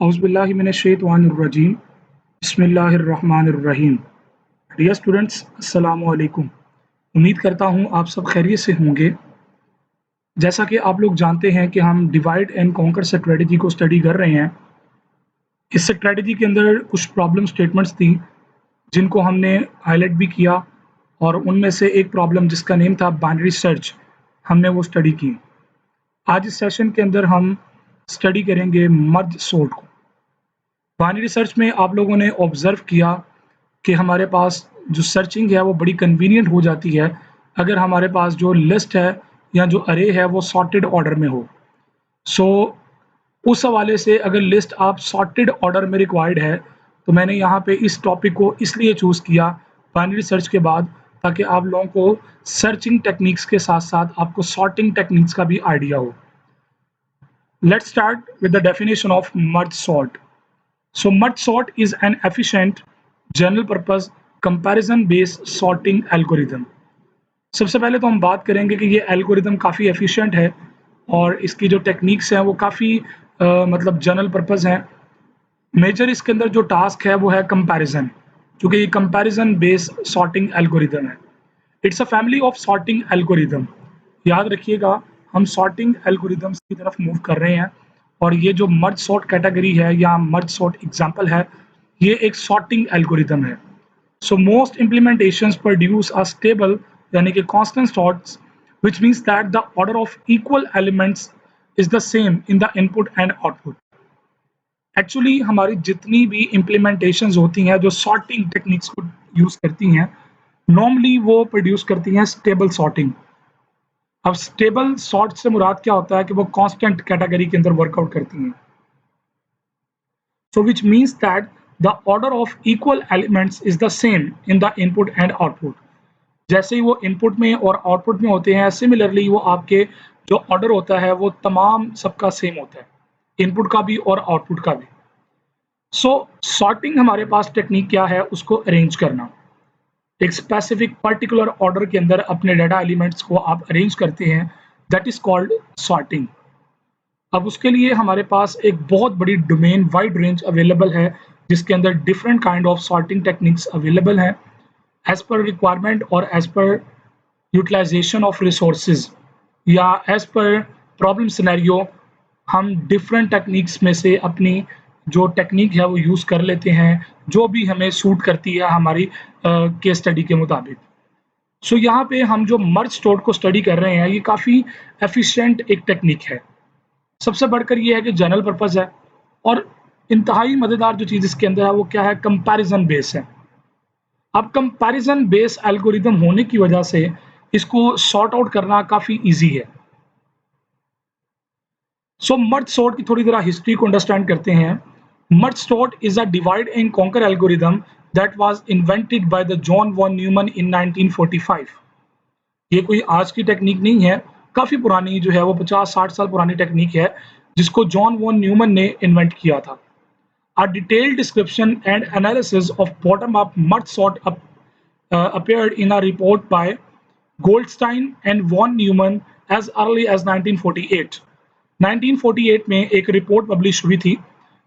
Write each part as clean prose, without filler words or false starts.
औज़ुबिल्लाहिमिनश्शैतानिर्रजीम बिस्मिल्लाहिर्रहमानिर्रहीम। Dear students, अस्सलामु अलैकुम। उम्मीद करता हूँ आप सब खैरियत से होंगे। जैसा कि आप लोग जानते हैं कि हम डिवाइड एंड कॉन्कर स्ट्रैटेजी को स्टडी कर रहे हैं। इस स्ट्रैटेजी के अंदर कुछ प्रॉब्लम स्टेटमेंट्स थी जिनको हमने हाईलाइट भी किया और उनमें से एक प्रॉब्लम जिसका नेम था बाइनरी सर्च, हमने वो स्टडी की। आज इस सेशन के अंदर हम स्टडी करेंगे मर्ज सॉर्ट को। बाइनरी सर्च में आप लोगों ने ऑब्ज़र्व किया कि हमारे पास जो सर्चिंग है वो बड़ी कन्वीनियंट हो जाती है अगर हमारे पास जो लिस्ट है या जो अरे है वो सॉर्टेड ऑर्डर में हो। सो उस हवाले से अगर लिस्ट आप सॉर्टेड ऑर्डर में रिक्वायर्ड है तो मैंने यहाँ पे इस टॉपिक को इसलिए चूज़ किया बाइनरी सर्च के बाद, ताकि आप लोगों को सर्चिंग टेक्निक्स के साथ-साथ आपको सॉर्टिंग टेक्निक्स का भी आइडिया हो। Let's start with the definition of merge sort. So merge sort is an efficient general purpose comparison based sorting algorithm। सबसे पहले तो हम बात करेंगे कि ये एल्गोरिदम काफ़ी एफिशिएंट है और इसकी जो टेक्निक्स हैं वो काफ़ी मतलब जनरल पर्पस हैं। मेजर इसके अंदर जो टास्क है वो है कंपैरिजन, क्योंकि ये कंपैरिजन बेस्ड सॉर्टिंग एल्गोरिदम है। It's a family of sorting algorithm. याद रखिएगा, हम सॉर्टिंग एल्गोरिदम्स की तरफ मूव कर रहे हैं और ये जो मर्ज सॉर्ट कैटेगरी है या मर्ज सॉर्ट एग्जांपल है, ये एक सॉर्टिंग एल्गोरिदम है। So most implementations produce a stable यानी कि constant sorts, which means that the order of equal elements is the same in the input and output. Actually हमारी जितनी भी इम्प्लीमेंटेशंस होती हैं जो सॉर्टिंग टेक्निक्स को यूज़ करती हैं, नॉर्मली वो प्रोड्यूस करती हैं स्टेबल सॉर्टिंग। अब स्टेबल सॉर्ट से मुराद क्या होता है कि वो कांस्टेंट कैटेगरी के अंदर वर्कआउट करती हैं। So which means that the order of equal elements is the same in the input and output. जैसे ही वो इनपुट में और आउटपुट में होते हैं, सिमिलरली वो आपके जो ऑर्डर होता है वो तमाम सबका सेम होता है, इनपुट का भी और आउटपुट का भी। सो सॉर्टिंग हमारे पास टेक्निक क्या है, उसको अरेंज करना। एक स्पेसिफिक पर्टिकुलर ऑर्डर के अंदर अपने डाटा एलिमेंट्स को आप अरेंज करते हैं, दैट इज कॉल्ड सॉर्टिंग। अब उसके लिए हमारे पास एक बहुत बड़ी डोमेन वाइड रेंज अवेलेबल है जिसके अंदर different kind of sorting techniques available हैं एज पर रिक्वायरमेंट और as per utilisation of resources या एज पर प्रॉब्लम सिनेरियो। हम डिफरेंट टेक्निक्स में से अपनी जो टेक्निक है वो यूज़ कर लेते हैं, जो भी हमें सूट करती है हमारी केस स्टडी के मुताबिक। सो यहाँ पे हम जो मर्ज सॉर्ट को स्टडी कर रहे हैं, ये काफ़ी एफिशिएंट एक टेक्निक है। सबसे बढ़कर ये है कि जनरल पर्पस है और इंतहाई मज़ेदार जो चीज़ इसके अंदर है वो क्या है, कंपैरिजन बेस है। अब कंपैरिजन बेस एल्गोरिदम होने की वजह से इसको सॉर्ट आउट करना काफ़ी ईजी है। सो मर्ज सॉर्ट की थोड़ी ज़रा हिस्ट्री को अंडरस्टैंड करते हैं। Merge sort is a divide and conquer algorithm that was invented by the John von Neumann in 1945। ये कोई आज की टेक्निक नहीं है, काफ़ी पुरानी जो है वो 50-60 साल पुरानी टेक्निक है जिसको जॉन वॉन न्यूमन ने इन्वेंट किया था। A detailed description and analysis of bottom-up merge sort appeared in a report by Goldstein and von Neumann as early as 1948। 1948 में एक रिपोर्ट पब्लिश हुई थी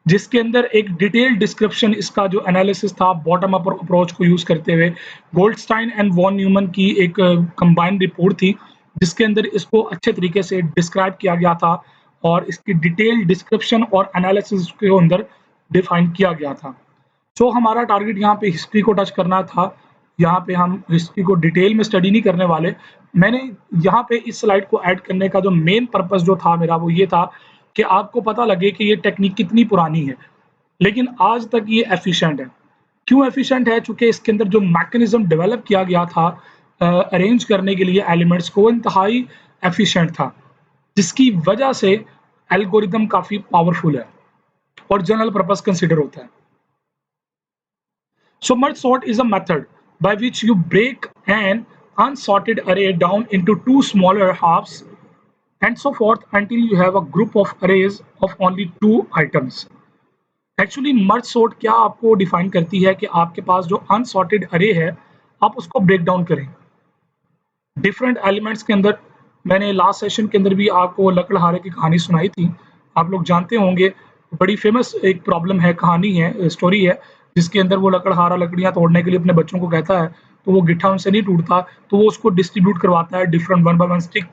जिसके अंदर एक डिटेल्ड डिस्क्रिप्शन, इसका जो एनालिसिस था बॉटम अप अप्रोच को यूज़ करते हुए, गोल्डस्टाइन एंड वॉन न्यूमन की एक कंबाइंड रिपोर्ट थी जिसके अंदर इसको अच्छे तरीके से डिस्क्राइब किया गया था और इसकी डिटेल्ड डिस्क्रिप्शन और एनालिसिस के अंदर डिफाइन किया गया था। सो हमारा टारगेट यहाँ पे हिस्ट्री को टच करना था। यहाँ पे हम हिस्ट्री को डिटेल में स्टडी नहीं करने वाले। मैंने यहाँ पे इस स्लाइड को ऐड करने का जो मेन पर्पस जो था मेरा वो ये था कि आपको पता लगे कि ये टेक्निक कितनी पुरानी है लेकिन आज तक ये एफिशिएंट है। क्यों एफिशिएंट है? चूँकि इसके अंदर जो मैकेनिज्म डेवलप किया गया था अरेंज करने के लिए एलिमेंट्स को, इंतहाई एफिशिएंट था, जिसकी वजह से एल्गोरिदम काफ़ी पावरफुल है और जनरल पर्पस कंसिडर होता है। So merge sort is a method by which you break an unsorted array down into two smaller halves and so forth until you have a group of arrays of only two items। Actually merge sort क्या आपको define करती है कि आपके पास जो unsorted अरे है आप उसको ब्रेक डाउन करें डिफरेंट एलिमेंट्स के अंदर। मैंने लास्ट सेशन के अंदर भी आपको लकड़हारे की कहानी सुनाई थी, आप लोग जानते होंगे बड़ी फेमस एक प्रॉब्लम है, कहानी है, स्टोरी है, जिसके अंदर वो लकड़हारा लकड़ियाँ तोड़ने के लिए अपने बच्चों को कहता है, तो वो गिट्ठा उनसे नहीं टूटता, तो वो उसको डिस्ट्रीब्यूट करवाता है, different one by one stick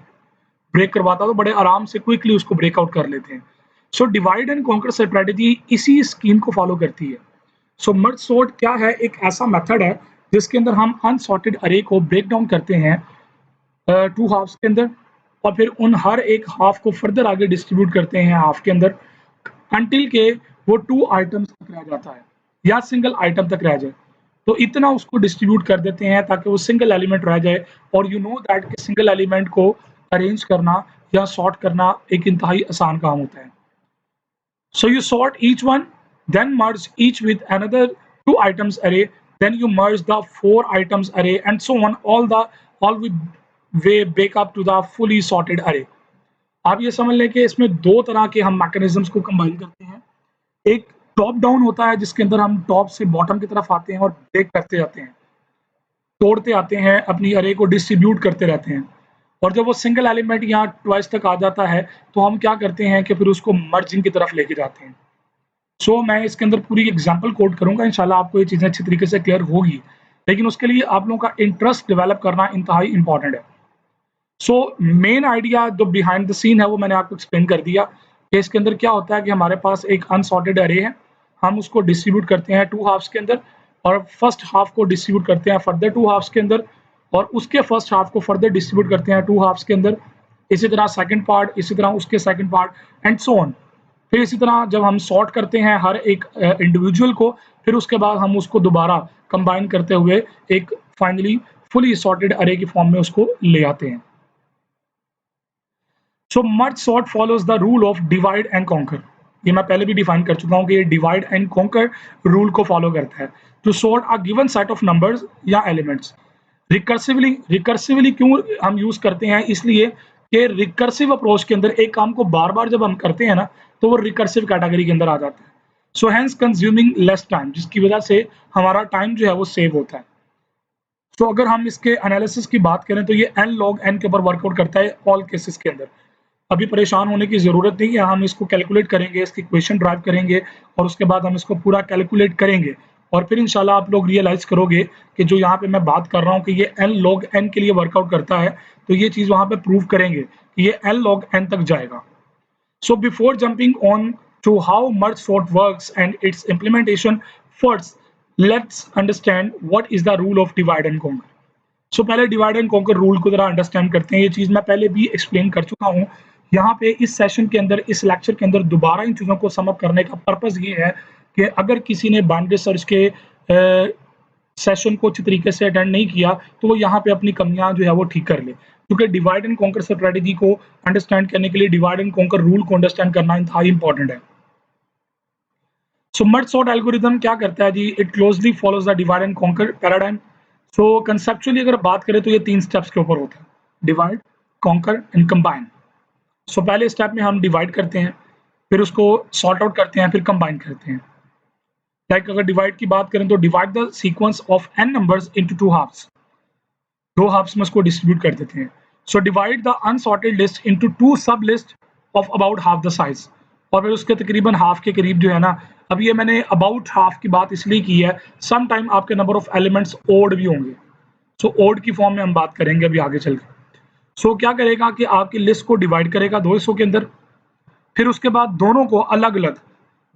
break करवाता है, तो बड़े आराम से क्विकली उसको ब्रेकआउट कर लेते हैं। So divide and conquer strategy इसी स्कीम को फॉलो करती है। सो मर्ज सॉर्ट क्या है? एक ऐसा मेथड है जिसके अंदर हम अनसॉर्टेड अरे को ब्रेक डाउन करते हैं 2 हाफ्स के अंदर, और फिर उन हर एक हाफ को फर्दर आगे डिस्ट्रीब्यूट करते हैं हाफ के अंदर, अंटिल के वो 2 आइटम्स तक रह जाता है या सिंगल आइटम तक रह जाए। तो इतना उसको डिस्ट्रीब्यूट कर देते हैं ताकि वो सिंगल एलिमेंट रह जाए, और यू नो दैट कि सिंगल एलिमेंट को अरेंज करना या सॉर्ट करना एक इंतहाई आसान काम होता है। So you sort each one, then merge each with another 2 items array, then you merge the 4 items array, and so on, all with way back up to the fully sorted array. आप ये समझ लें कि इसमें 2 तरह के हम mechanisms को कंबाइन करते हैं। एक टॉप डाउन होता है जिसके अंदर हम टॉप से बॉटम की तरफ आते हैं और ब्रेक करते जाते हैं, तोड़ते आते हैं, अपनी अरे को डिस्ट्रीब्यूट करते रहते हैं, और जब वो सिंगल एलिमेंट यहाँ ट्वाइस तक आ जाता है तो हम क्या करते हैं कि फिर उसको मर्जिंग की तरफ लेके जाते हैं। सो मैं इसके अंदर पूरी एग्जांपल कोट करूँगा, इंशाल्लाह आपको ये चीज़ें अच्छी तरीके से क्लियर होगी, लेकिन उसके लिए आप लोगों का इंटरेस्ट डेवलप करना इंतहाई इम्पोर्टेंट है। सो मेन आइडिया जो बिहाइंड द सीन है वो मैंने आपको एक्सप्लेन कर दिया कि इसके अंदर क्या होता है कि हमारे पास एक अनसॉर्टेड अरे है, हम उसको डिस्ट्रीब्यूट करते हैं 2 हाफ्स के अंदर, और फर्स्ट हाफ को डिस्ट्रीब्यूट करते हैं फर्दर 2 हाफ्स के अंदर, और उसके फर्स्ट हाफ को फर्दर डिस्ट्रीब्यूट करते हैं 2 हाफ्स के अंदर, इसी तरह सेकंड पार्ट, इसी तरह उसके second part and so on. फिर इसी तरह जब हम सॉर्ट करते हैं हर एक इंडिविजुअल को, फिर उसके बाद हम उसको दोबारा कंबाइन करते हुए एक फाइनली फुली सॉर्टेड अरे की फॉर्म में उसको ले आते हैं। So merge sort follows the rule of divide and conquer. ये मैं पहले भी डिफाइन कर चुका हूँ कि ये डिवाइड एंड कॉन्कर रूल को फॉलो करता है to sort a given set of numbers या एलिमेंट्स रिकर्सिवली। रिकर्सिवली क्यों हम यूज करते हैं? इसलिए कि रिकर्सिव अप्रोच के अंदर एक काम को बार बार जब हम करते हैं ना, तो वो रिकर्सिव कैटेगरी के अंदर आ जाता है। So hence consuming less time, जिसकी वजह से हमारा टाइम जो है वो सेव होता है। तो अगर हम इसके एनालिसिस की बात करें तो ये n log n के ऊपर वर्कआउट करता है ऑल केसेस के अंदर। अभी परेशान होने की ज़रूरत नहीं है, हम इसको कैलकुलेट करेंगे, इसकी इक्वेशन ड्राइव करेंगे, और उसके बाद हम इसको पूरा कैलकुलेट करेंगे, और फिर इंशाल्लाह आप लोग रियलाइज़ करोगे कि जो यहाँ पे मैं बात कर रहा हूँ कि ये n log n के लिए वर्कआउट करता है, तो ये चीज़ वहाँ पे प्रूव करेंगे कि ये n log n तक जाएगा। So before jumping on to how merge sort works and its implementation, first let's understand what is the rule of divide and conquer. So पहले डिवाइड एंड कॉन्कर रूल को जरा understand करते हैं। ये चीज़ मैं पहले भी एक्सप्लेन कर चुका हूँ। यहाँ पे इस सेशन के अंदर, इस लेक्चर के अंदर दोबारा इन चीज़ों को सम अप करने का पर्पस ये है कि अगर किसी ने बाइनरी सर्च के सेशन को अच्छी तरीके से अटेंड नहीं किया, तो वो यहाँ पे अपनी कमियां जो है वो ठीक कर ले, क्योंकि डिवाइड एंड कॉन्कर स्ट्रेटेजी को अंडरस्टैंड करने के लिए डिवाइड एंड कॉन्कर रूल को अंडरस्टैंड करना इंतहाई इंपॉर्टेंट है। सो मर्ज सॉर्ट एल्गोरिथम क्या करता है जी? It closely follows the divide and conquer paradigm. So conceptually अगर बात करें तो ये 3 स्टेप्स के ऊपर होता है: डिवाइड, कॉन्कर एंड कंबाइन। सो पहले स्टेप में हम डिवाइड करते हैं, फिर उसको सॉर्ट आउट करते हैं, फिर कंबाइन करते हैं। लाइक अगर डिवाइड की बात करें तो divide the sequence of n numbers into 2 halves. 2 halves में उसको डिस्ट्रीब्यूट कर देते हैं। So divide the unsorted list into 2 sub list of about half the size, और फिर उसके तकरीबन हाफ के करीब जो है ना, अब ये मैंने अबाउट हाफ की बात इसलिए की है, सम टाइम आपके नंबर ऑफ एलिमेंट्स ओड भी होंगे। सो ओड की फॉर्म में हम बात करेंगे अभी आगे चल के। सो क्या करेगा कि आपकी लिस्ट को डिवाइड करेगा 2 हिस्सों के अंदर, फिर उसके बाद दोनों को अलग अलग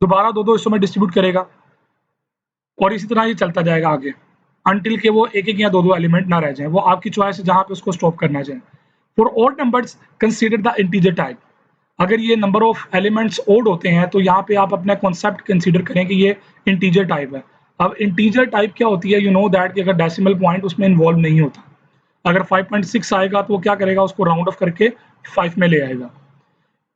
दोबारा 2-2 हिस्सों में डिस्ट्रीब्यूट करेगा, और इसी तरह ये चलता जाएगा आगे अंटिल के वो एक एक या 2-2 एलिमेंट ना रह जाए। वो आपकी चॉइस है जहां पे उसको स्टॉप करना चाहे। For odd numbers consider the integer type. अगर ये नंबर ऑफ एलिमेंट्स ओड होते हैं तो यहाँ पे आप अपना कॉन्सेप्ट कंसीडर करें कि ये इंटीजर टाइप है। अब इंटीजर टाइप क्या होती है? यू नो दैट कि अगर डेसिमल पॉइंट उसमें इन्वॉल्व नहीं होता। अगर 5.6 आएगा तो वो क्या करेगा? उसको राउंड ऑफ करके 5 में ले आएगा,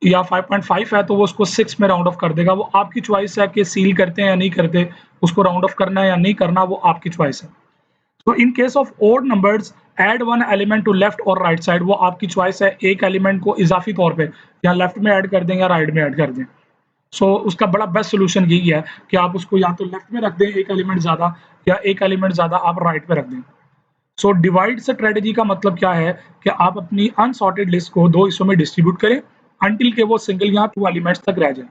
या 5.5 है तो वो उसको 6 में राउंड ऑफ कर देगा। वो आपकी चॉइस है कि सील करते हैं या नहीं करते, उसको राउंड ऑफ करना है या नहीं करना, वो आपकी चॉइस है। तो in case of odd numbers add one element to left और राइट साइड, वो आपकी चॉइस है, एक एलिमेंट को इजाफी तौर पे या लेफ्ट में ऐड कर दें या राइट में ऐड कर दें। सो उसका बड़ा बेस्ट सोल्यूशन यही है कि आप उसको या तो लेफ्ट में रख दें एक एलिमेंट ज़्यादा, या एक एलिमेंट ज़्यादा आप राइट पे रख दें। सो डिवाइड स्ट्रेटेजी का मतलब क्या है कि आप अपनी अनसॉर्टेड लिस्ट को 2 हिस्सों में डिस्ट्रीब्यूट करें अंटिल के वो सिंगल या 2 एलिमेंट्स तक रह जाए।